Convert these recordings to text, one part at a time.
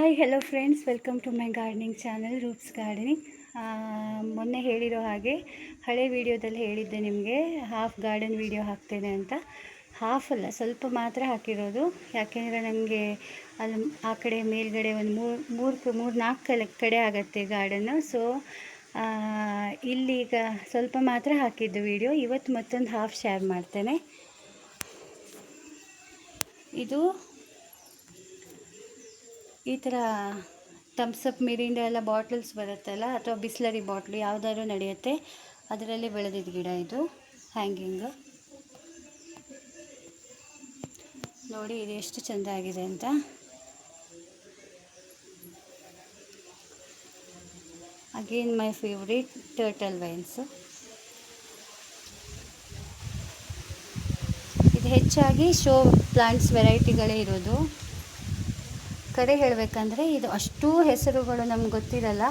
Hi hello friends, welcome to my gardening channel Roop's gardening. ಮೊನ್ನೆ ಹೇಳಿರೋ ಹಾಗೆ ಹಳೆ ವಿಡಿಯೋದಲ್ಲಿ ಹೇಳಿದ್ದೆ ನಿಮಗೆ ಹಾಫ್ ಗಾರ್ಡನ್ ವಿಡಿಯೋ ಹಾಕ್ತೇನೆ ಅಂತ. ಹಾಫ್ ಅಲ್ಲ, ಸ್ವಲ್ಪ ಮಾತ್ರ ಹಾಕಿರೋದು. ಯಾಕೆಂದರೆ ನನಗೆ ಅಲ್ಲಿ ಆ ಕಡೆ ಮೇಲ್ಗಡೆ ಒಂದು ಮೂರು ನಾಲ್ಕು ಕಡೆ ಆಗುತ್ತೆ ಗಾರ್ಡನ್ನು. ಸೊ ಇಲ್ಲೀಗ ಸ್ವಲ್ಪ ಮಾತ್ರ ಹಾಕಿದ್ದು ವಿಡಿಯೋ. ಇವತ್ತು ಮತ್ತೊಂದು ಹಾಫ್ ಶೇರ್ ಮಾಡ್ತೇನೆ. ಇದು ಈ ಥರ ಥಮ್ಸಪ್ ಮಿರಿಂಡ ಎಲ್ಲ ಬಾಟಲ್ಸ್ ಬರುತ್ತಲ್ಲ, ಅಥವಾ ಬಿಸ್ಲರಿ ಬಾಟ್ಲು ಯಾವುದಾದ್ರೂ ನಡೆಯುತ್ತೆ, ಅದರಲ್ಲಿ ಬೆಳೆದಿದ್ದ ಗಿಡ. ಇದು ಹ್ಯಾಂಗಿಂಗ್ ನೋಡಿ, ಇದು ಎಷ್ಟು ಚೆಂದ ಆಗಿದೆ ಅಂತ. Again my favourite turtle vines. ಇದು ಹೆಚ್ಚಾಗಿ ಶೋ ಪ್ಲಾಂಟ್ಸ್ ವೆರೈಟಿಗಳೇ ಇರೋದು. ಕರೆ ಹೇಳಬೇಕಂದ್ರೆ ಇದು ಅಷ್ಟೂ ಹೆಸರುಗಳು ನಮ್ಗೆ ಗೊತ್ತಿರಲ್ಲ,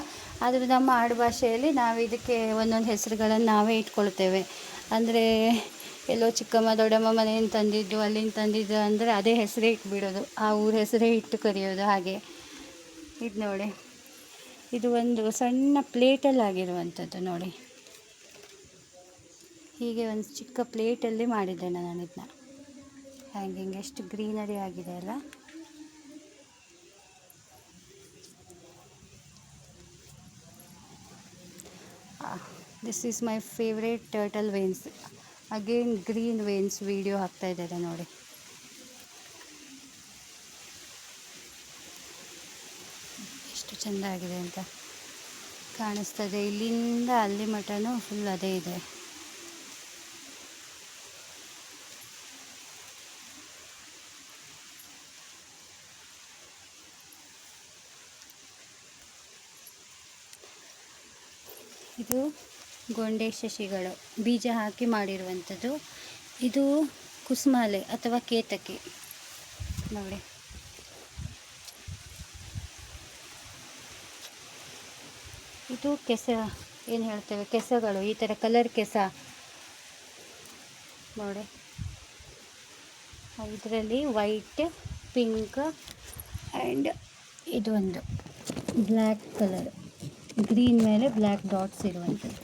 ಆದರೂ ನಮ್ಮ ಆಡುಭಾಷೆಯಲ್ಲಿ ನಾವು ಇದಕ್ಕೆ ಒಂದೊಂದು ಹೆಸರುಗಳನ್ನು ನಾವೇ ಇಟ್ಕೊಳ್ತೇವೆ. ಅಂದರೆ ಎಲ್ಲೋ ಚಿಕ್ಕಮ್ಮ ದೊಡ್ಡಮ್ಮ ಮನೆಯಿಂದ ತಂದಿದ್ದು, ಅಲ್ಲಿಂದ ತಂದಿದ್ದು ಅಂದರೆ ಅದೇ ಹೆಸರೇ ಇಟ್ಬಿಡೋದು, ಆ ಊರ ಹೆಸರೇ ಇಟ್ಟು ಕರೆಯೋದು. ಹಾಗೆ ಇದು ನೋಡಿ, ಇದು ಒಂದು ಸಣ್ಣ ಪ್ಲೇಟಲ್ಲಿ ಆಗಿರುವಂಥದ್ದು ನೋಡಿ. ಹೀಗೆ ಒಂದು ಚಿಕ್ಕ ಪ್ಲೇಟಲ್ಲಿ ಮಾಡಿದ್ದೇನೆ ನಾನು ಇದನ್ನ. ಹ್ಯಾಂಗಿಂಗ್ ಎಷ್ಟು ಗ್ರೀನರಿ ಆಗಿದೆ ಅಲ್ಲ. This is my favourite turtle veins. Again green veins video ಹಾಕ್ತಾ ಇದ್ದಾರೆ ನೋಡಿ. ಎಷ್ಟು ಚೆಂದ ಆಗಿದೆ ಅಂತ ಕಾಣಿಸ್ತದೆ. ಇಲ್ಲಿಂದ ಅಲ್ಲಿ ಮಟನೂ ಫುಲ್ ಅದೇ ಇದೆ. ಇದು ಗೊಂಡೆ ಶಶಿಗಳು ಬೀಜ ಹಾಕಿ ಮಾಡಿರುವಂಥದ್ದು. ಇದು ಕುಸುಮಾಲೆ ಅಥವಾ ಕೇತಕಿ ನೋಡಿ. ಇದು ಕೆಸ, ಏನು ಹೇಳ್ತೇವೆ, ಕೆಸಗಳು, ಈ ಥರ ಕಲರ್ ಕೆಸ ನೋಡಿ. ಇದರಲ್ಲಿ ವೈಟ್, ಪಿಂಕ್ ಆ್ಯಂಡ್ ಇದು ಒಂದು ಬ್ಲ್ಯಾಕ್ ಕಲರ್, ಗ್ರೀನ್ ಮೇಲೆ ಬ್ಲ್ಯಾಕ್ ಡಾಟ್ಸ್ ಇರುವಂಥದ್ದು.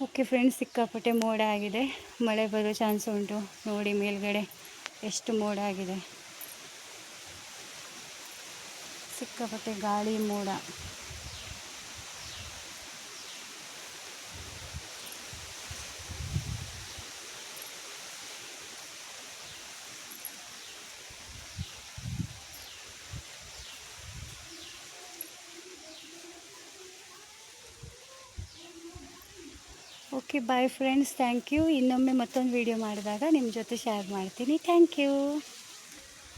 ಓಕೆ ಫ್ರೆಂಡ್ಸ್, ಸಿಕ್ಕಾಪಟ್ಟೆ ಮೋಡ ಆಗಿದೆ, ಮಳೆ ಬರೋ ಚಾನ್ಸ್ ಉಂಟು. ನೋಡಿ ಮೇಲ್ಗಡೆ ಎಷ್ಟು ಮೋಡ ಆಗಿದೆ, ಸಿಕ್ಕಾಪಟ್ಟೆ ಗಾಳಿ, ಮೋಡ. Okay, bye friends, thank you. ಇನ್ನೊಮ್ಮೆ ಮತ್ತೊಂದು ವಿಡಿಯೋ ಮಾಡಿದಾಗ ನಿಮ್ಮ ಜೊತೆ ಶೇರ್ ಮಾಡ್ತೀನಿ. Thank you.